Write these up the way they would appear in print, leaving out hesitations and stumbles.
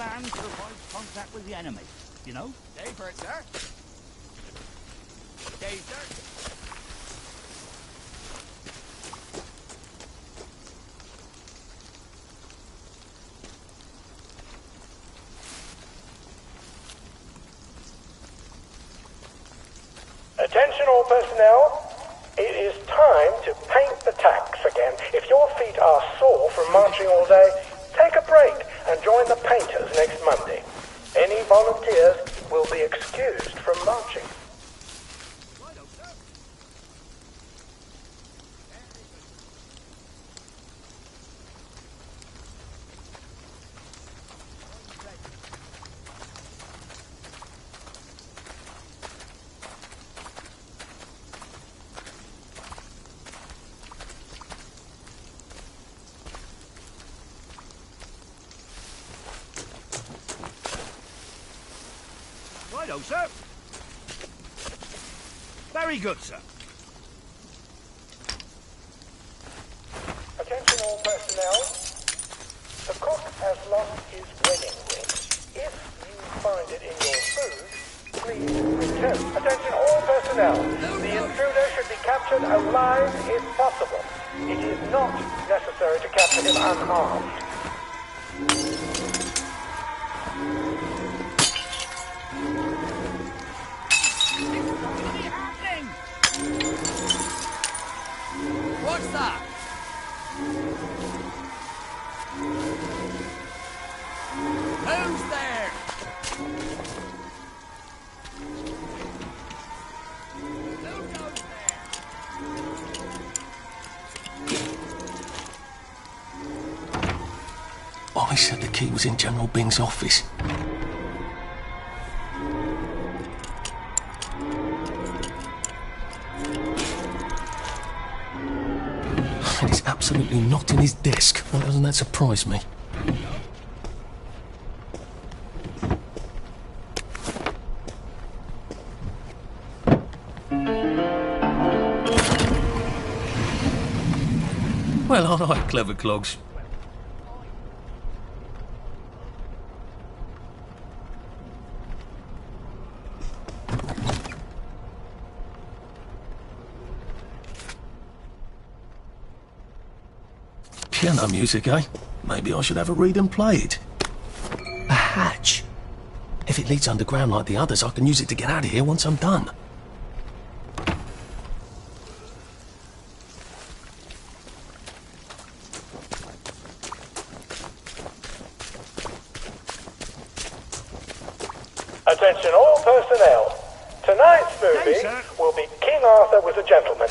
plan to avoid contact with the enemy. You know? Stay for it, sir. Stay, sir. Attention all personnel. It is time to paint the tacks again. If your feet are sore from marching all day, take a break and join the painters next Monday. Any volunteers will be excused from marching. Righto, sir. Very good, sir. Attention all personnel. The cook has lost his wedding ring. If you find it in your food, please return. Attention all personnel. The intruder should be captured alive if possible. It is not necessary to capture him unharmed. What's that? Who's there? Who goes there? Ollie said the key was in General Bing's office. And it's absolutely not in his desk. Why doesn't that surprise me? Well, all right, clever clogs. Piano music, eh? Maybe I should have a read and play it. A hatch. If it leads underground like the others, I can use it to get out of here once I'm done. Attention all personnel. Tonight's movie sir. will be King Arthur Was a Gentleman,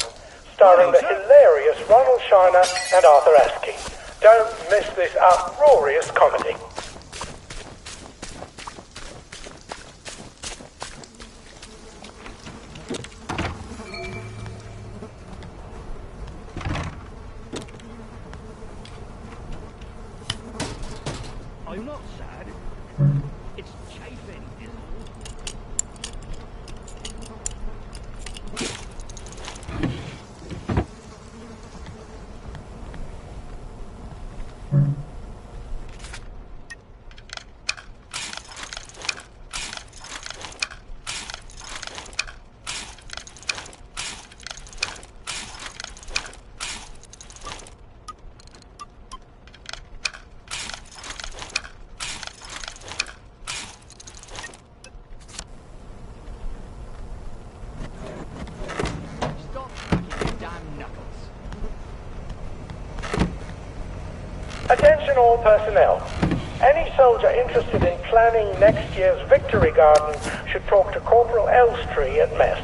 starring the Hello, sir. hilarious Ronald Shiner and Arthur Askey. Don't miss this uproarious comedy. I'm not sad. It's chafing. Stop cracking your damn knuckles. Attention all personnel. Any soldier interested in planning next year's Victory Garden should talk to Corporal Elstree at mess.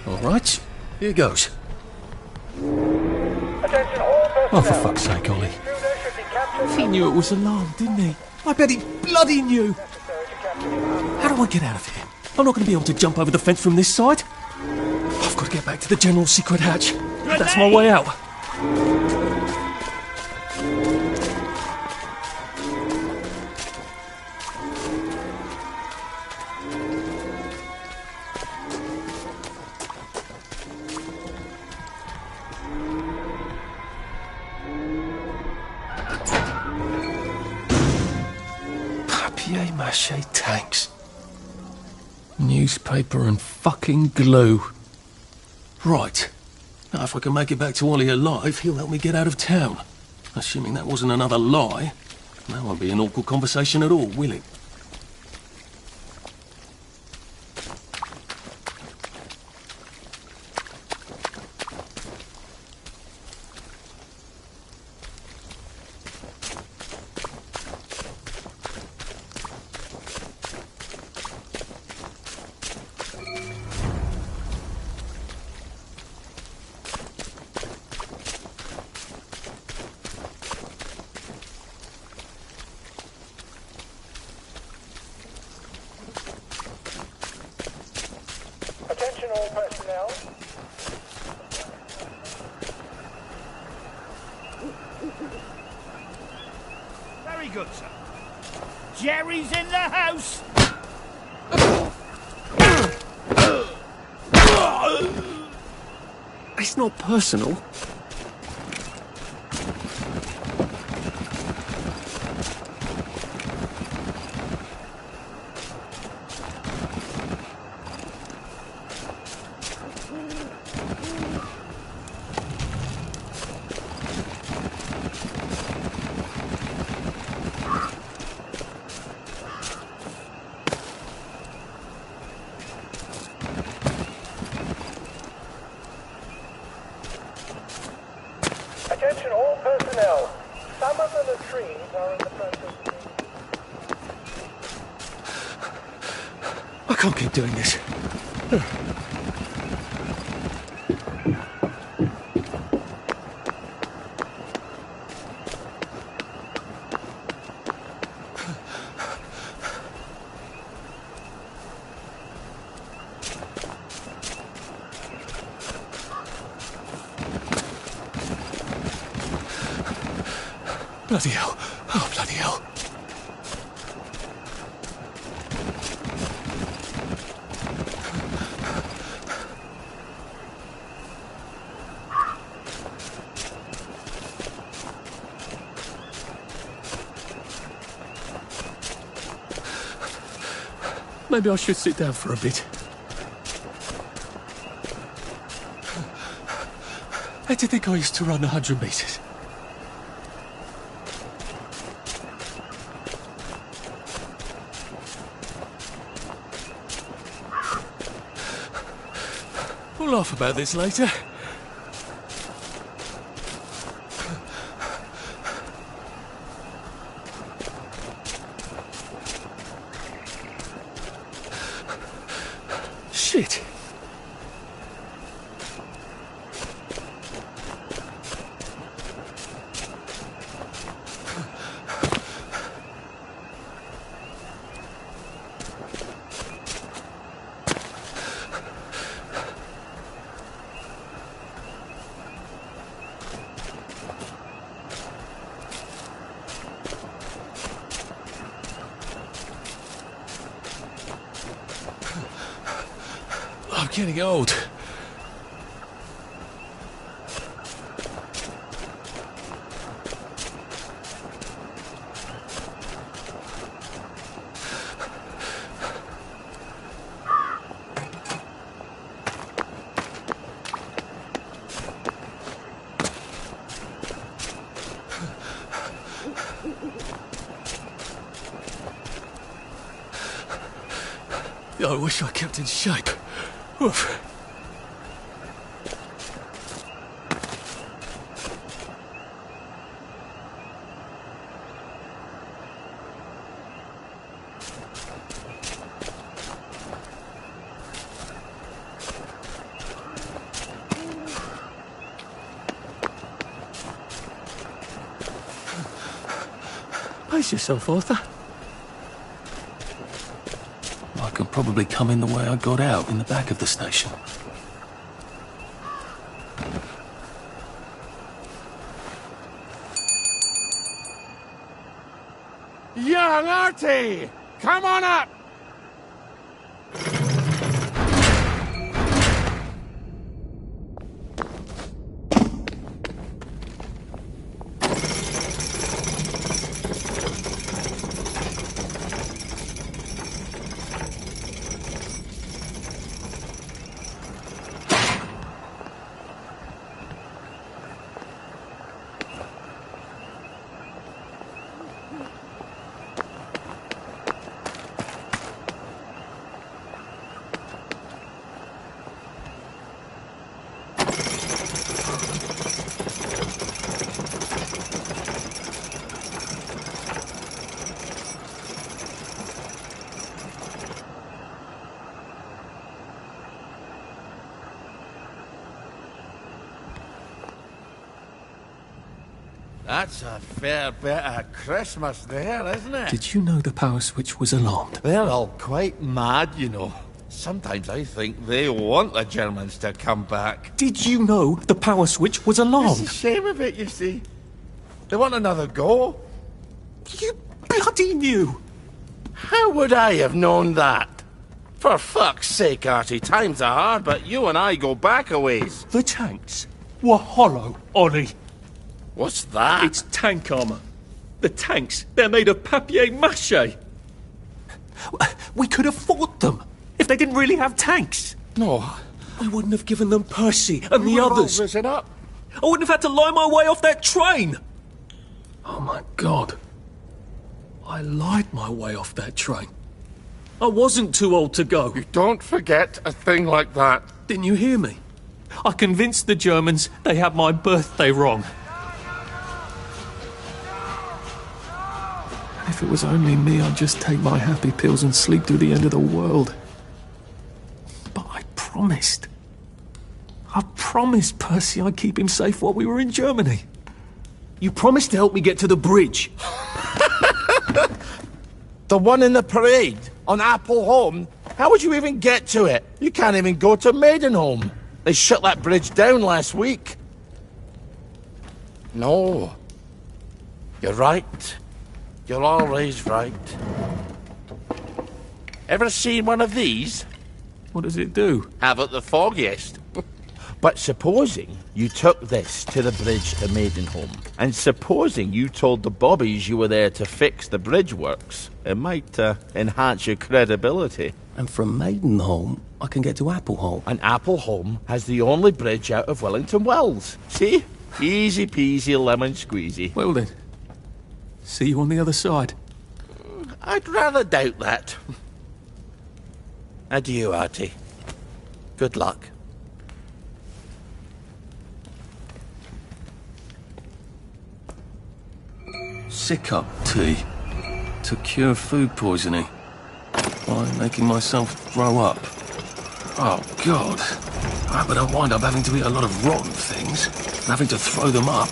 All right. Here goes. Attention all personnel. Oh, for fuck's sake, Ollie. The intruder should be captured He knew it was alarmed, didn't he? I bet he bloody knew. necessary to capture him unharmed. How do I get out of here? I'm not going to be able to jump over the fence from this side. I've got to get back to the General's secret hatch. That's my way out. Papier-mâché tanks. Newspaper and fucking glue. Right. Now, if I can make it back to Ollie alive, he'll help me get out of town. Assuming that wasn't another lie. That won't be an awkward conversation at all, will it? Attention all personnel. Very good, sir. Jerry's in the house! It's not personal. Attention all personnel. Some of the latrines are in the process of being... I can't keep doing this. Bloody hell. Oh, bloody hell. Maybe I should sit down for a bit. How do you think I used to run 100 metres? We'll laugh about this later. Shit. I'm getting old. I wish I kept in shape. Oof. Pace yourself, Arthur. I could probably come in the way I got out, in the back of the station. Young Artie! Come on up! That's a fair bit of Christmas there, isn't it? Did you know the power switch was alarmed? They're all quite mad, you know. Sometimes I think they want the Germans to come back. Did you know the power switch was It's alarmed? the shame of it, you see. They want another go. You bloody knew! How would I have known that? For fuck's sake, Artie, times are hard, but you and I go back a ways. The tanks were hollow, Ollie. What's that? It's tank armor. The tanks, they're made of papier-mâché. We could have fought them if they didn't really have tanks. No. We wouldn't have given them Percy and the others. Listen up. I wouldn't have had to lie my way off that train. Oh my God. I lied my way off that train. I wasn't too old to go. You don't forget a thing like that. Didn't you hear me? I convinced the Germans they had my birthday wrong. If it was only me, I'd just take my happy pills and sleep through the end of the world. But I promised. I promised Percy I'd keep him safe while we were in Germany. You promised to help me get to the bridge. The one in the parade on Appleholme? How would you even get to it? You can't even go to Maidenholm. They shut that bridge down last week. No. You're right. You're always right. Ever seen one of these? What does it do? Haven't the foggiest. But supposing you took this to the bridge to Maidenholm, and supposing you told the bobbies you were there to fix the bridge works, it might enhance your credibility. And from Maidenholm, I can get to Appleholme. And Appleholme has the only bridge out of Wellington Wells. See? Easy peasy lemon squeezy. Well then, see you on the other side. I'd rather doubt that. Adieu, Artie. Good luck. Sick-up tea to cure food poisoning by making myself throw up. Oh, God. I hope I don't wind up having to eat a lot of rotten things and having to throw them up.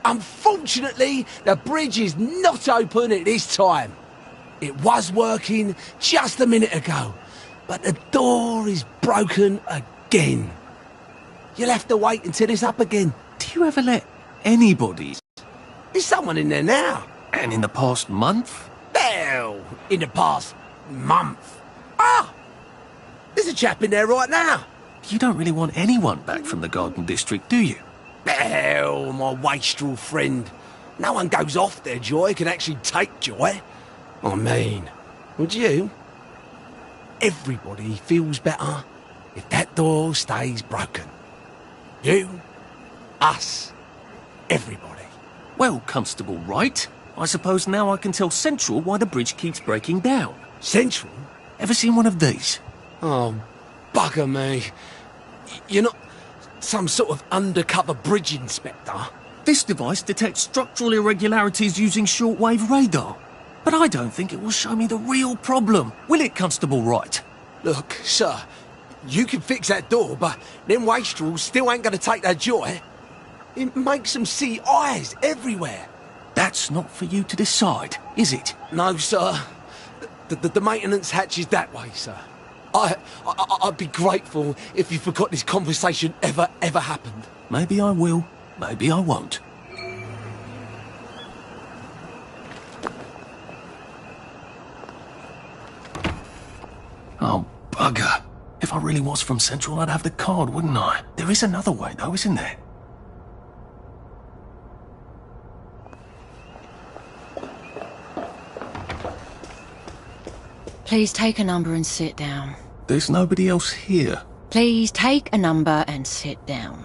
Unfortunately, the bridge is not open at this time. It was working just a minute ago, but the door is broken again. You'll have to wait until it's up again. Do you ever let anybody? There's someone in there now. And in the past month? Hell, in the past month. Ah! There's a chap in there right now. You don't really want anyone back from the Garden District, do you? Hell, my wastrel friend. No one goes off their joy can actually take joy. I mean, would you? Everybody feels better if that door stays broken. You, us, everybody. Well, Constable Wright, I suppose now I can tell Central why the bridge keeps breaking down. Central? Ever seen one of these? Oh, bugger me. You're not some sort of undercover bridge inspector? This device detects structural irregularities using shortwave radar. But I don't think it will show me the real problem. Will it, Constable Wright? Look, sir, you can fix that door, but them wastrels still ain't gonna take their joy. It makes them see eyes everywhere. That's not for you to decide, is it? No, sir. The maintenance hatch is that way, sir. I'd be grateful if you forgot this conversation ever happened. Maybe I will, maybe I won't. Oh, bugger. If I really was from Central, I'd have the card, wouldn't I? There is another way, though, isn't there? Please take a number and sit down. There's nobody else here. Please take a number and sit down.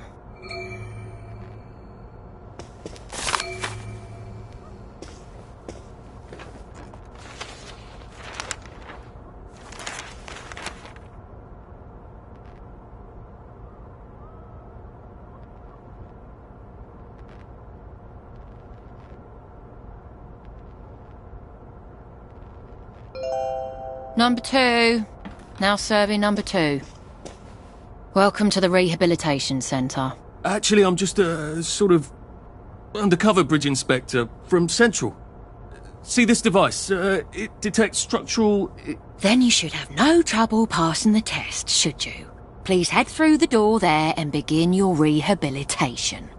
Number 2. Now serving number 2. Welcome to the Rehabilitation Centre. Actually, I'm just a sort of undercover bridge inspector from Central. See this device? It detects structural... Then you should have no trouble passing the test, should you? Please head through the door there and begin your rehabilitation.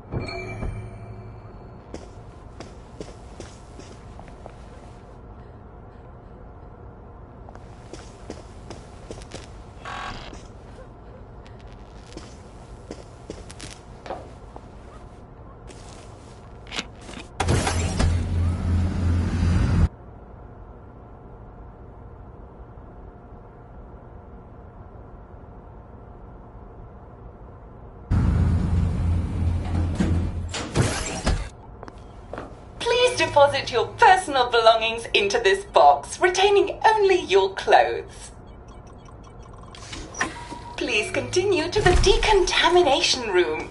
Deposit your personal belongings into this box, retaining only your clothes. Please continue to the decontamination room.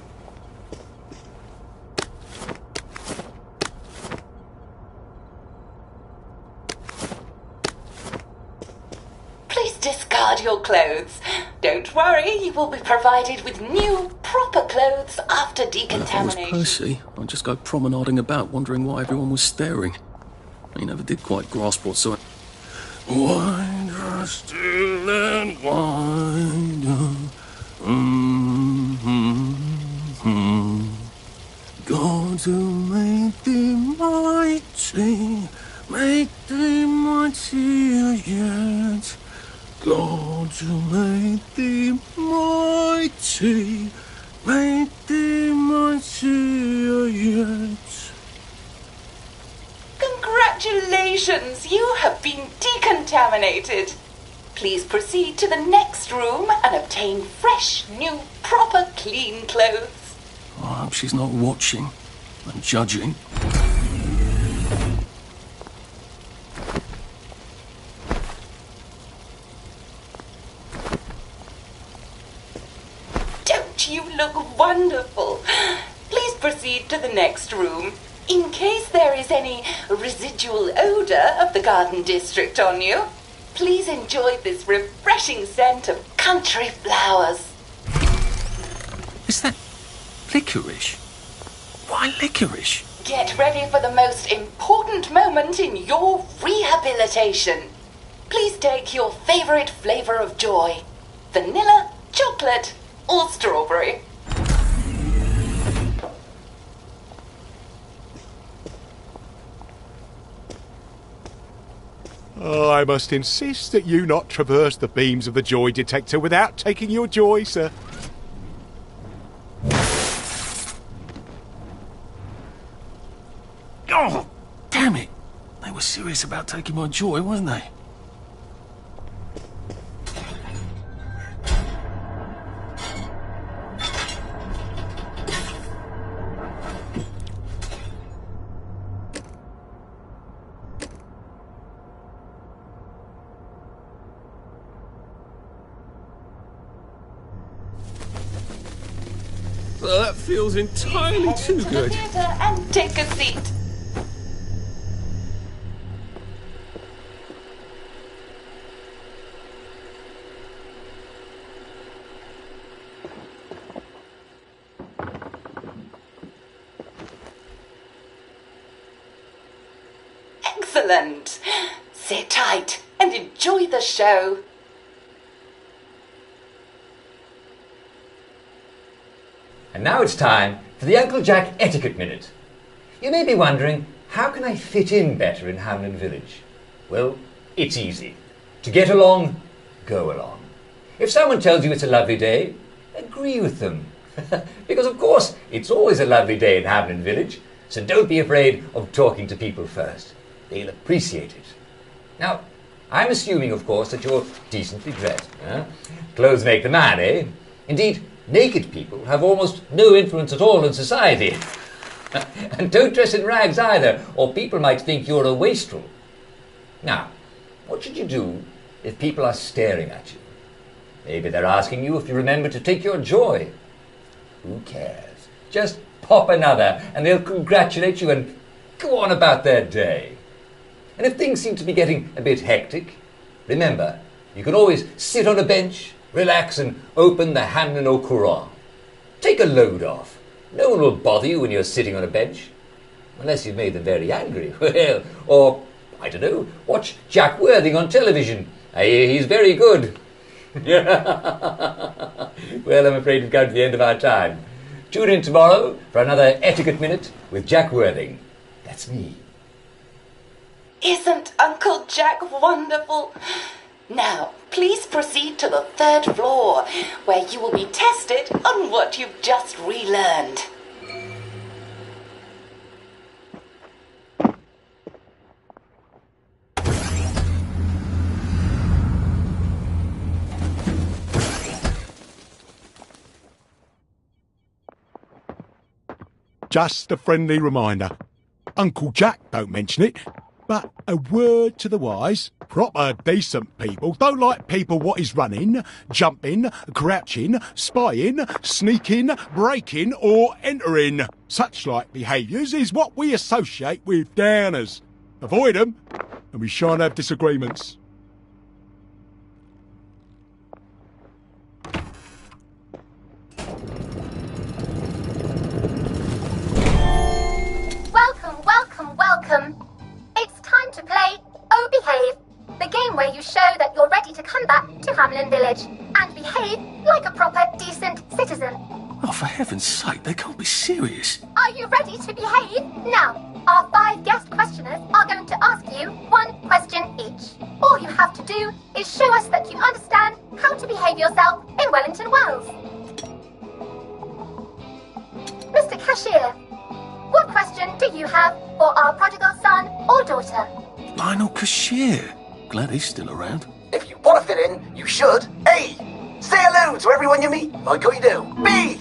Please discard your clothes. Don't worry, you will be provided with new, proper clothes after If it was decontamination. Percy, I'd just go promenading about, wondering why everyone was staring. He never did quite grasp what sort. Wider still and wider. God who made thee mighty, make thee mightier yet. God who made thee mighty, make thee mightier yet. Congratulations, you have been decontaminated. Please proceed to the next room and obtain fresh, new, proper, clean clothes. I hope she's not watching and judging. Don't you look wonderful? Please proceed to the next room. In case there is any residual odor of the Garden District on you, please enjoy this refreshing scent of country flowers. Is that licorice? Why licorice? Get ready for the most important moment in your rehabilitation. Please take your favorite flavor of joy. Vanilla, chocolate, or strawberry. I must insist that you not traverse the beams of the joy detector without taking your joy, sir. Oh, damn it! They were serious about taking my joy, weren't they? Well, that feels entirely Head too into the good. theater and take a seat. Excellent. Sit tight and enjoy the show. And now it's time for the Uncle Jack Etiquette Minute. You may be wondering, how can I fit in better in Hamlin Village? Well, it's easy. To get along, go along. If someone tells you it's a lovely day, agree with them. Because of course, it's always a lovely day in Hamlin Village, so don't be afraid of talking to people first. They'll appreciate it. Now, I'm assuming, of course, that you're decently dressed. Clothes make the man, eh? Indeed, naked people have almost no influence at all in society. And don't dress in rags either, or people might think you're a wastrel. Now, what should you do if people are staring at you? Maybe they're asking you if you remember to take your joy. Who cares? Just pop another, and they'll congratulate you and go on about their day. And if things seem to be getting a bit hectic, remember, you can always sit on a bench, relax and open the Hamlin au Courant. Take a load off. No one will bother you when you're sitting on a bench. Unless you've made them very angry. Well, or, I don't know, watch Jack Worthing on television. I hear he's very good. Well, I'm afraid we've come to the end of our time. Tune in tomorrow for another Etiquette Minute with Jack Worthing. That's me. Isn't Uncle Jack wonderful? Now, please proceed to the 3rd floor, where you will be tested on what you've just relearned. Just a friendly reminder. Uncle Jack don't mention it, but a word to the wise. Proper decent people don't like people what is running, jumping, crouching, spying, sneaking, breaking or entering. Such like behaviours is what we associate with downers. Avoid them and we shan't have disagreements. Welcome. It's time to play Oh Behave, the game where you show that you're ready to come back to Hamlin Village and behave like a proper, decent citizen. Oh, for heaven's sake, they can't be serious. Are you ready to behave? Now, our 5 guest questioners are going to ask you 1 question each. All you have to do is show us that you understand how to behave yourself in Wellington Wells. Mr. Cashier, what question do you have for our prodigal son or daughter? Lionel Cashier. Glad he's still around. If you want to fit in, you should. A. Say hello to everyone you meet, like I do. B.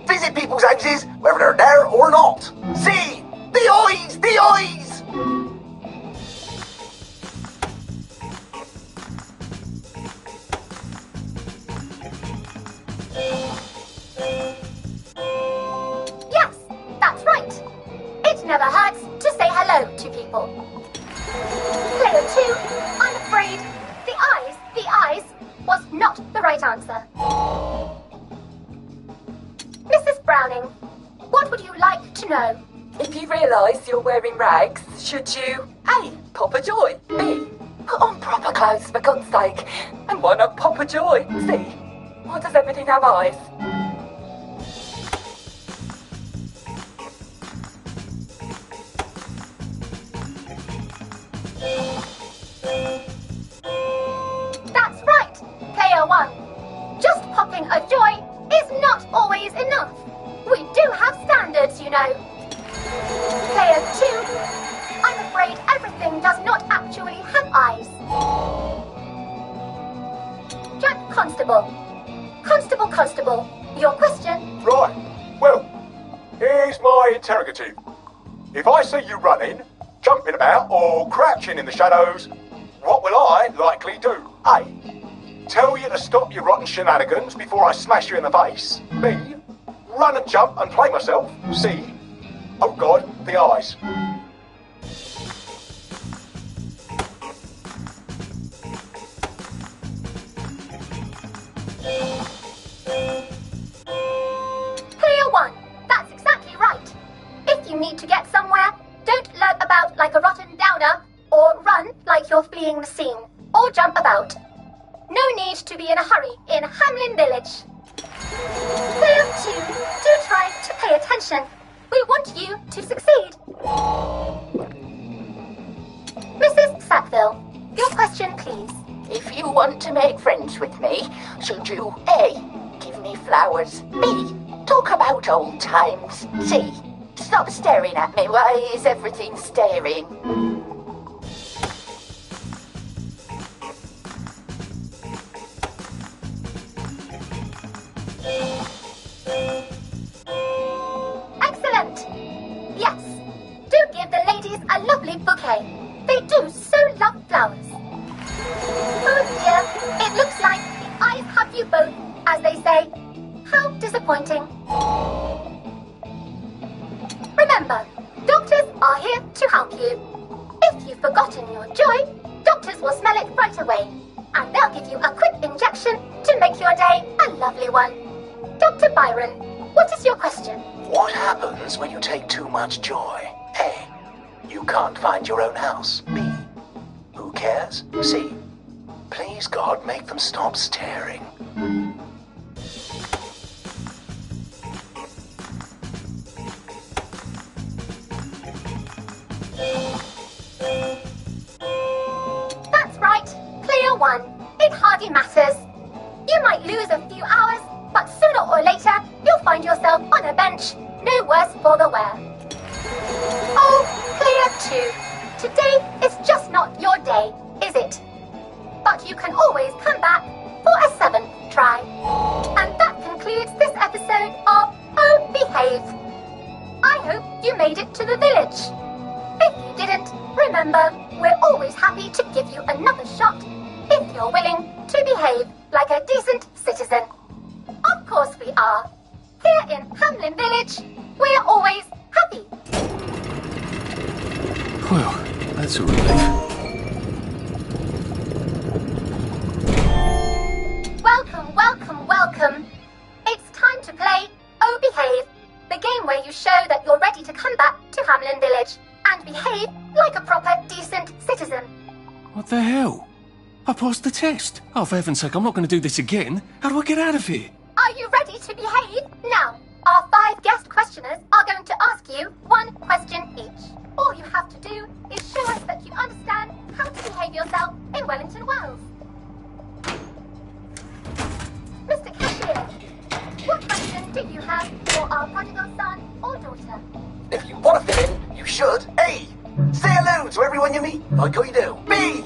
Visit people's houses, whether they're there or not. C. The eyes! The eyes! Yes, that's right. It never hurts to say hello to people. Player 2, I'm afraid the eyes was not the right answer. Mrs. Browning, what would you like to know? If you realise you're wearing rags, should you A. Pop a joy, B. Put on proper clothes for God's sake, and why not pop a joy, C. Why does everything have eyes? That's right, Player 1. Just popping a joy is not always enough. We do have standards, you know. Player 2, I'm afraid everything does not actually have eyes. Jack Constable. Constable, your question? Right. Well, here's my interrogative. If I see you running, jumping about, or crouching in the shadows, what will I likely do? A. Tell you to stop your rotten shenanigans before I smash you in the face. B. Run and jump and play myself. C. Oh God, the eyes. Player 1, that's exactly right. If you need to get somewhere, don't lurk about like a rotten downer, or run like you're fleeing the scene, or jump about. No need to be in a hurry in Hamlin Village. Player 2, do try pay attention. We want you to succeed. Mrs. Sackville, your question, please. If you want to make friends with me, should you A. give me flowers, B. talk about old times, C. stop staring at me, why is everything staring? Excellent! Yes, do give the ladies a lovely bouquet. They do so love flowers. Oh dear, it looks like the eyes have you both, as they say. How disappointing. Remember, doctors are here to help you. If you've forgotten your joy, doctors will smell it right away, and they'll give you a quick injection to make your day a lovely one. Dr. Byron, what is your question? What happens when you take too much joy? A. You can't find your own house. B. Who cares? C. Please, God, make them stop staring. That's right, clear one. It hardly matters. You might lose a few hours, but sooner or later, you'll find yourself on a bench, no worse for the wear. Oh, clear two. Today is just not your day, is it? But you can always come back for a seventh try. And that concludes this episode of Oh Behave. I hope you made it to the village. If you didn't, remember, we're always happy to give you another shot if you're willing to behave like a decent citizen. Of course we are. Here in Hamlin Village, we're always happy. Well, that's a relief. Welcome, welcome, welcome. It's time to play Oh Behave, the game where you show that you're ready to come back to Hamlin Village and behave like a proper, decent citizen. What the hell? I passed the test. Oh, for heaven's sake, I'm not going to do this again. How do I get out of here? Are you ready to behave? Now, our 5 guest questioners are going to ask you one question each. All you have to do is show us that you understand how to behave yourself in Wellington Wells. Mr. Cashier, what question do you have for our prodigal son or daughter? If you want to fit in, you should. A. Say hello to everyone you meet, like you do. B.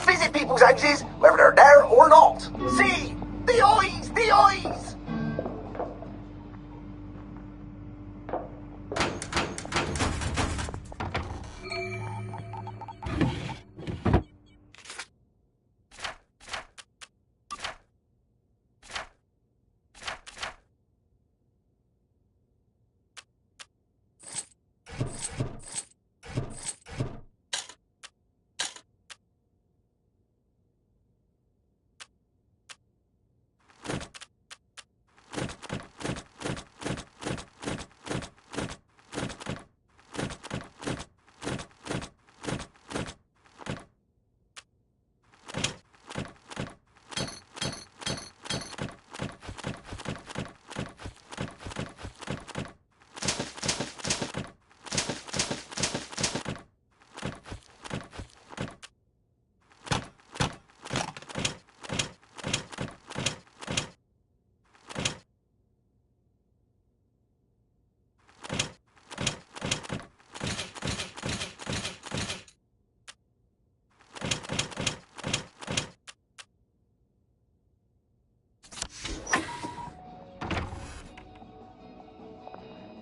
Visit people's houses, whether they're there or not. C. The eyes! The eyes!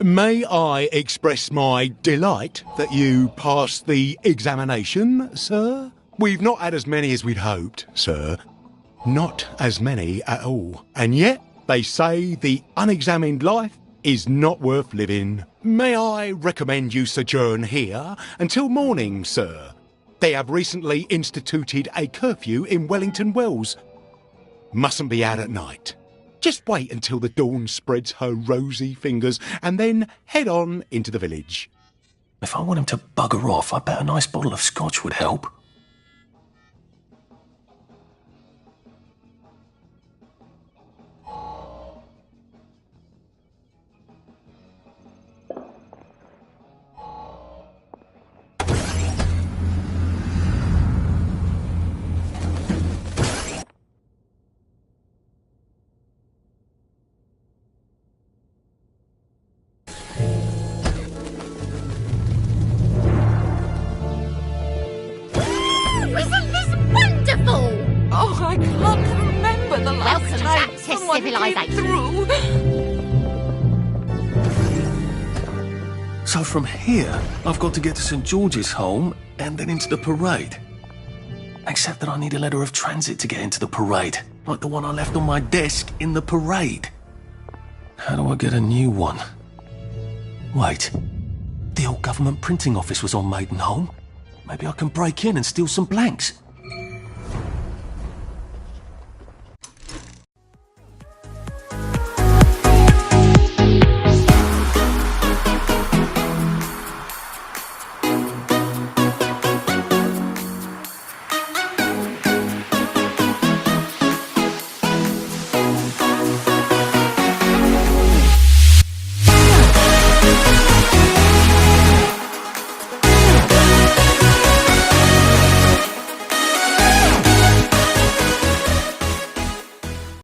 May I express my delight that you passed the examination, sir? We've not had as many as we'd hoped, sir. Not as many at all. And yet, they say the unexamined life is not worth living. May I recommend you sojourn here until morning, sir? They have recently instituted a curfew in Wellington Wells. Mustn't be out at night. Just wait until the dawn spreads her rosy fingers and then head on into the village. If I want him to bugger off, I bet a nice bottle of scotch would help. civilization. So from here, I've got to get to St. George's Home and then into the parade. Except that I need a letter of transit to get into the parade, like the one I left on my desk in the parade. How do I get a new one? Wait, the old government printing office was on Maidenholm. Maybe I can break in and steal some blanks.